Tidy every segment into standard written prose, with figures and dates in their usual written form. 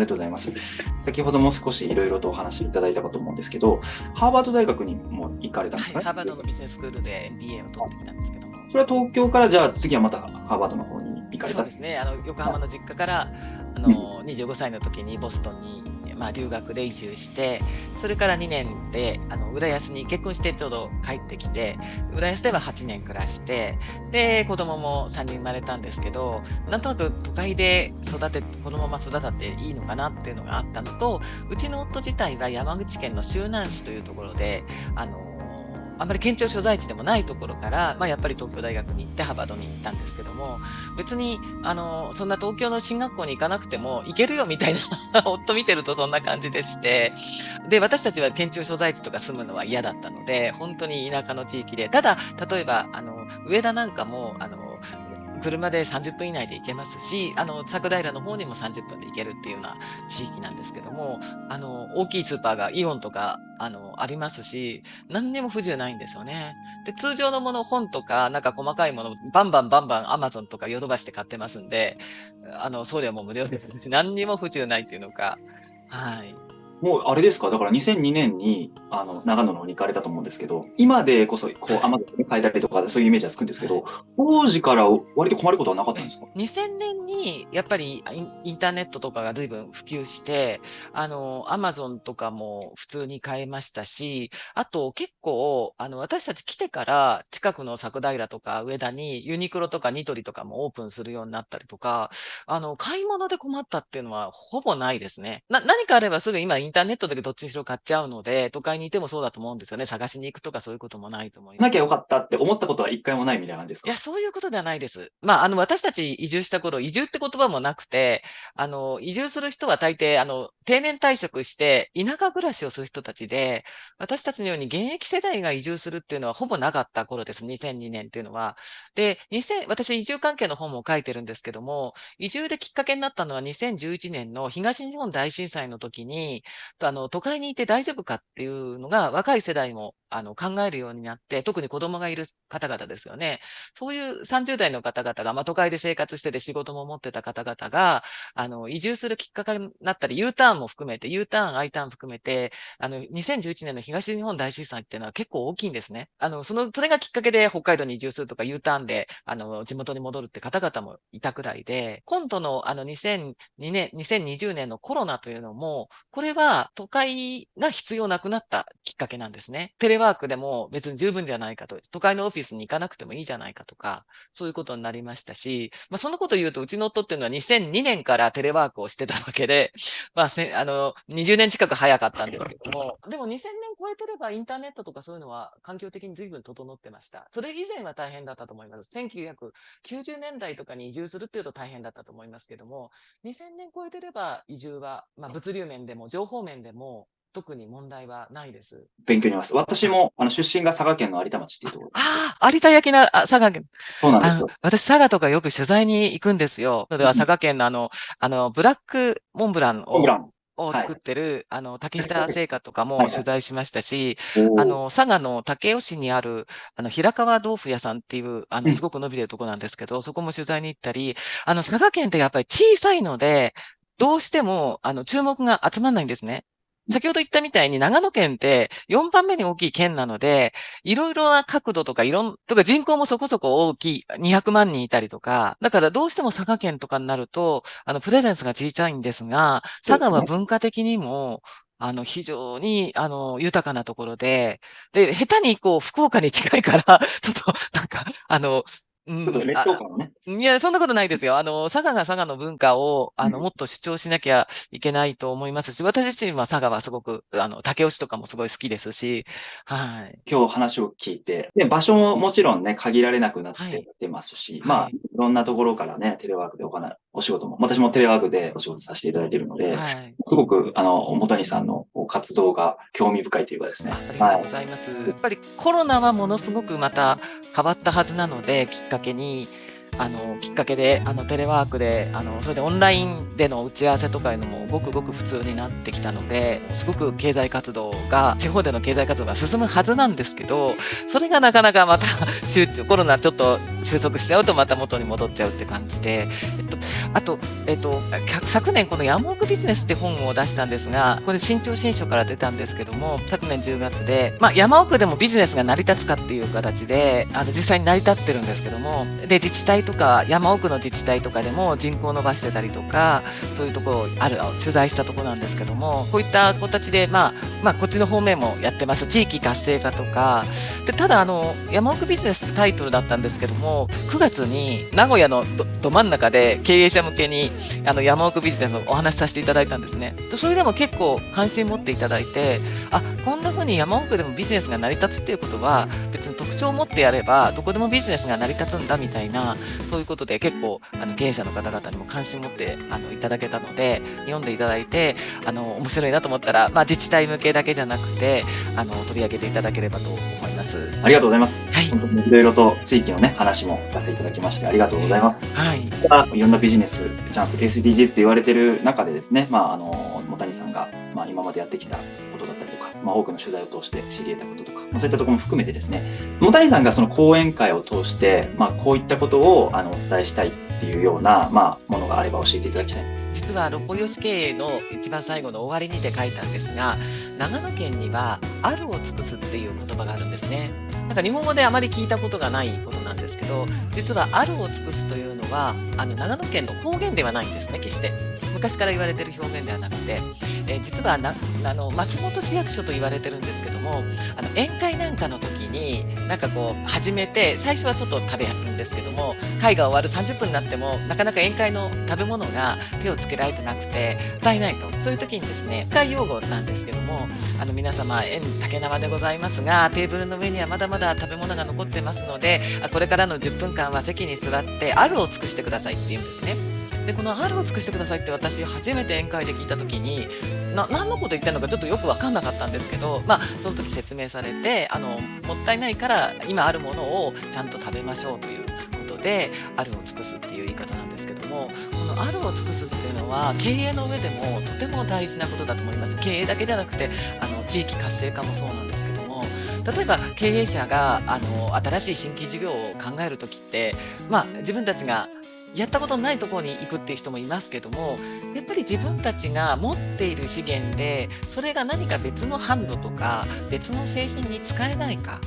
りがとうございます。先ほども少しいろいろとお話しいただいたかと思うんですけど、ハーバード大学にも行かれたんですかね。ハーバードのビジネススクールで MBA を取ってきたんですけども。それは東京からじゃあ次はまたハーバードの方に行かれた。そうですね。横浜の実家から25歳の時にボストンに、留学で移住して、それから2年で浦安に結婚してちょうど帰ってきて、浦安では8年暮らして、で子供も3人生まれたんですけど、なんとなく都会でこのまま育っていいのかなっていうのがあったのと、うちの夫自体は山口県の周南市というところであんまり県庁所在地でもないところから、やっぱり東京大学に行ってハーバードに行ったんですけども、別に、そんな東京の進学校に行かなくても行けるよみたいな、夫見てるとそんな感じでして、で、私たちは県庁所在地とか住むのは嫌だったので、本当に田舎の地域で、ただ、例えば、上田なんかも、車で30分以内で行けますし、佐久平の方にも30分で行けるっていうような地域なんですけども、大きいスーパーがイオンとか、ありますし、何にも不自由ないんですよね。で、通常のもの、本とか、なんか細かいもの、バンバンアマゾンとかヨドバシで買ってますんで、送料も無料で、何にも不自由ないっていうのか、はい。もうあれですか、だから2002年に長野の方に行かれたと思うんですけど、今でこそこうアマゾンで買えたりとかそういうイメージがつくんですけど、当時から割と困ることはなかったんですか。2000年にやっぱりインターネットとかが随分普及して、アマゾンとかも普通に買えましたし、あと結構、私たち来てから近くの佐久平とか上田にユニクロとかニトリとかもオープンするようになったりとか、買い物で困ったっていうのはほぼないですね。何かあればすぐ今インターネットでどっちにしろ買っちゃうので、都会にいてもそうだと思うんですよね。探しに行くとかそういうこともないと思います。なきゃよかったって思ったことは一回もないみたいな感じですか。いや、そういうことではないです。私たち移住した頃、移住って言葉もなくて、移住する人は大抵、定年退職して、田舎暮らしをする人たちで、私たちのように現役世代が移住するっていうのはほぼなかった頃です。2002年っていうのは。で、私移住関係の本も書いてるんですけども、移住できっかけになったのは2011年の東日本大震災の時に、都会にいて大丈夫かっていうのが若い世代も、考えるようになって、特に子供がいる方々ですよね。そういう30代の方々が、都会で生活してて仕事も持ってた方々が、移住するきっかけになったり、U ターンも含めて、U ターン、I ターン含めて、2011年の東日本大震災っていうのは結構大きいんですね。それがきっかけで北海道に移住するとか U ターンで、地元に戻るって方々もいたくらいで、今度の2002年、2020年のコロナというのも、これは都会が必要なくなったきっかけなんですね。テレワークでも別に十分じゃないかと、都会のオフィスに行かなくてもいいじゃないかとか、そういうことになりましたし、そのことを言うと、うちの夫っていうのは2002年からテレワークをしてたわけで、20年近く早かったんですけども、でも2000年超えてればインターネットとかそういうのは環境的に随分整ってました。それ以前は大変だったと思います。1990年代とかに移住するっていうと大変だったと思いますけども、2000年超えてれば移住は、物流面でも情報面でも特に問題はないです。勉強になります。私も出身が佐賀県の有田町っていうところなんですけど。有田焼な、佐賀県。そうなんですよ。私、佐賀とかよく取材に行くんですよ。それでは佐賀県のブラックモンブランモンブラン。はい。を作ってる、竹下製菓とかもはいはい。取材しましたし、おー。佐賀の武雄市にある、平川豆腐屋さんっていう、うん。すごく伸びてるとこなんですけど、そこも取材に行ったり、佐賀県ってやっぱり小さいので、どうしても、注目が集まらないんですね。先ほど言ったみたいに長野県って4番目に大きい県なので、いろいろな角度とかとか人口もそこそこ大きい、200万人いたりとか、だからどうしても佐賀県とかになると、プレゼンスが小さいんですが、佐賀はそうですね。文化的にも、非常に、豊かなところで、下手にこう、福岡に近いから、ちょっと、なんか、うちょっとん、劣等感をね。いや、そんなことないですよ。佐賀が佐賀の文化を、もっと主張しなきゃいけないと思いますし、私自身は佐賀はすごく、武雄市とかもすごい好きですし、はい。今日話を聞いて、で、場所ももちろんね、限られなくなっはい。てってますし、はい。いろんなところからね、テレワークでお仕事も、私もテレワークでお仕事させていただいているので、はい。すごく、元谷さんの活動が興味深いというかですね。ありがとうごはい。ざいます。やっぱりコロナはものすごくまた変わったはずなので、きっかけに、きっかけで、テレワークで、それでオンラインでの打ち合わせとかいうのもごくごく普通になってきたので、すごく経済活動が、地方での経済活動が進むはずなんですけど、それがなかなかまたコロナちょっと収束しちゃうとまた元に戻っちゃうって感じで、あと、昨年この山奥ビジネスって本を出したんですが、これ新潮新書から出たんですけども、昨年10月で、山奥でもビジネスが成り立つかっていう形で、実際に成り立ってるんですけども、で、自治体とか、山奥の自治体とかでも人口を伸ばしてたりとか、そういうところ取材したところなんですけども、こういった形で、こっちの方面もやってます。地域活性化とか、で、ただ山奥ビジネスってタイトルだったんですけども、9月に名古屋のど真ん中で経営者向けに山奥ビジネスのお話しさせていただいたんですね。それでも結構関心持っていただいて、こんな風に山奥でもビジネスが成り立つっていうことは、別に特徴を持ってやれば、どこでもビジネスが成り立つんだみたいな、そういうことで結構経営者の方々にも関心持っていただけたので、読んでいただいて、面白いなと思ったら、自治体向けだけじゃなくて、取り上げていただければと思います。ありがとうございます。はい。本当にいろいろと地域のね、話も聞かせていただきまして、ありがとうございます。はい。いろんなビジネス、チャンス、SDGs と言われている中でですね、茂谷さんが、今までやってきたことだったりとか、多くの取材を通して知り得たこととか、そういったところも含めてですね、茂谷さんがその講演会を通して、こういったことをお伝えしたいっていうような、ものがあれば教えていただきたい。実は六方よし経営の一番最後の終わりにて書いたんですが、長野県にはあるを尽くすっていう言葉があるんですね。なんか日本語であまり聞いたことがないことなんですけど、実はあるを尽くすというのは長野県の方言ではないんですね。決して昔から言われている表現ではなくて、実は松本市役所と言われてるんですけども、宴会なんかの時になんかこう始めて、最初はちょっと食べるんですけども、会が終わる30分になってもなかなか宴会の食べ物が手をつけられてなくてもったいないと、そういう時にですね、宴会用語なんですけども、皆様竹縄でございますが、テーブルの上にはまだまだ食べ物が残ってますので、これからの10分間は席に座ってあるを尽くしてくださいって言うんですね。で、このあるを尽くしてくださいって私初めて宴会で聞いた時に何のこと言ってるのかちょっとよく分かんなかったんですけど、その時説明されて、もったいないから今あるものをちゃんと食べましょうということで、あるを尽くすっていう言い方なんですけども、このあるを尽くすっていうのは経営の上でもとても大事なことだと思います。経営だけじゃなくて地域活性化もそうなんですけども、例えば経営者が新しい新規事業を考える時って、自分たちがやったことのないところに行くっていう人もいますけども、やっぱり自分たちが持っている資源で、それが何か別の販路とか別の製品に使えないか、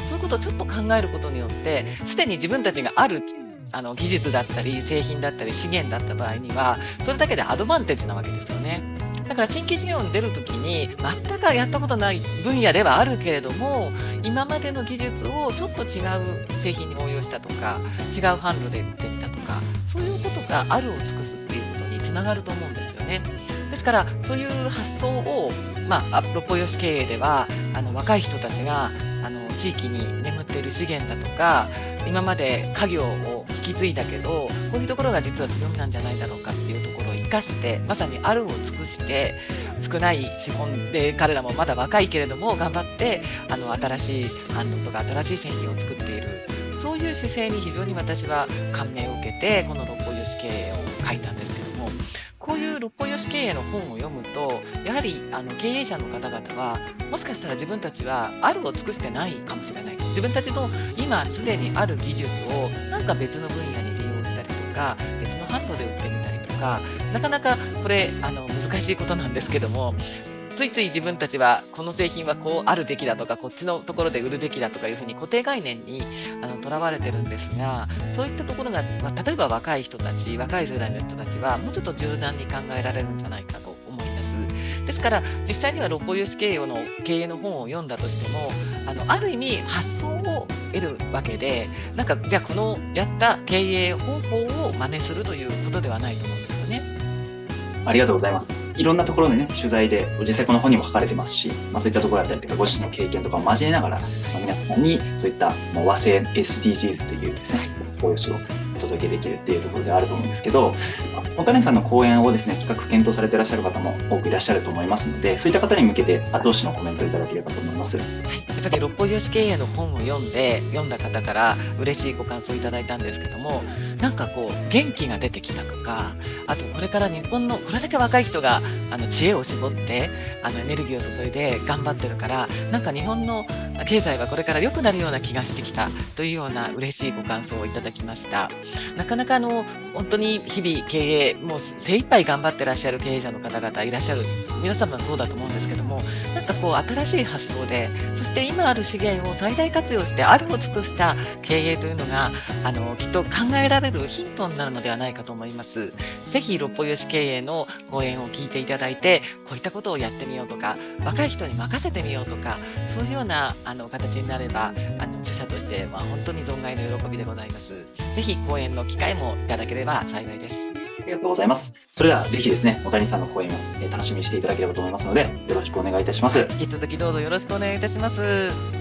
そういうことをちょっと考えることによって、すでに自分たちがある技術だったり製品だったり資源だった場合には、それだけでアドバンテージなわけですよね。だから新規事業に出るときに、全くやったことない分野ではあるけれども、今までの技術をちょっと違う製品に応用したとか、違う販路で売ってみたとか、そういうことがあるを尽くすっていうことにつながると思うんですよね。ですから、そういう発想を、六方よし経営では、若い人たちが、地域に眠っている資源だとか、今まで家業を引き継いだけど、こういうところが実は強みなんじゃないだろうかっていうところを生かして、まさにあるを尽くして、少ない資本で彼らもまだ若いけれども頑張って、新しい販路とか新しい製品を作っている。そういう姿勢に非常に私は感銘を受けて、この六方よし経営を書いたんですけども、こういう六方よし経営の本を読むと、やはり経営者の方々は、もしかしたら自分たちはあるを尽くしてないかもしれない。自分たちの今すでにある技術をなんか別の分野に利用したりとか、別の販路で売ってみたりとか、なかなかこれ難しいことなんですけども、ついつい自分たちはこの製品はこうあるべきだとか、こっちのところで売るべきだとかいうふうに固定概念にとらわれてるんですが、そういったところが、例えば若い人たち、若い世代の人たちはもうちょっと柔軟に考えられるんじゃないかと思います。ですから実際には六方よし経営の本を読んだとしても、ある意味発想を得るわけで、なんかじゃあこのやった経営方法を真似するということではないと思うんですよね。ありがとうございます。いろんなところでね、取材で、実際この本にも書かれてますし、そういったところだったりとか、ご自身の経験とかを交えながら、皆さんにそういった和製 SDGs というですね、ご用紙をお届けできるっていうところであると思うんですけど、お金さんの講演をですね、企画検討されていらっしゃる方も多くいらっしゃると思いますので、そういった方に向けて後押しのコメントをいただければと思います。やっぱり六方よし経営の本を読んだ方から嬉しいご感想をいただいたんですけども、なんかこう、元気が出てきたとか、あとこれから日本のこれだけ若い人が、知恵を絞って、エネルギーを注いで頑張ってるから、なんか日本の経済はこれから良くなるような気がしてきたというような嬉しいご感想をいただきました。なかなか本当に日々経営、もう精一杯頑張ってらっしゃる経営者の方々いらっしゃる。皆様はそうだと思うんですけども、なんかこう新しい発想で、そして今ある資源を最大活用してあるを尽くした経営というのが、きっと考えられるヒントになるのではないかと思います。ぜひ六方よし経営の講演を聞いていただいて、こういったことをやってみようとか、若い人に任せてみようとか、そういうような形になれば、著者としては本当に存外の喜びでございます。ぜひ講演の機会もいただければ幸いです。ありがとうございます。それではぜひですね、小谷さんの講演を楽しみにしていただければと思いますので、よろしくお願いいたします。引き続きどうぞよろしくお願いいたします。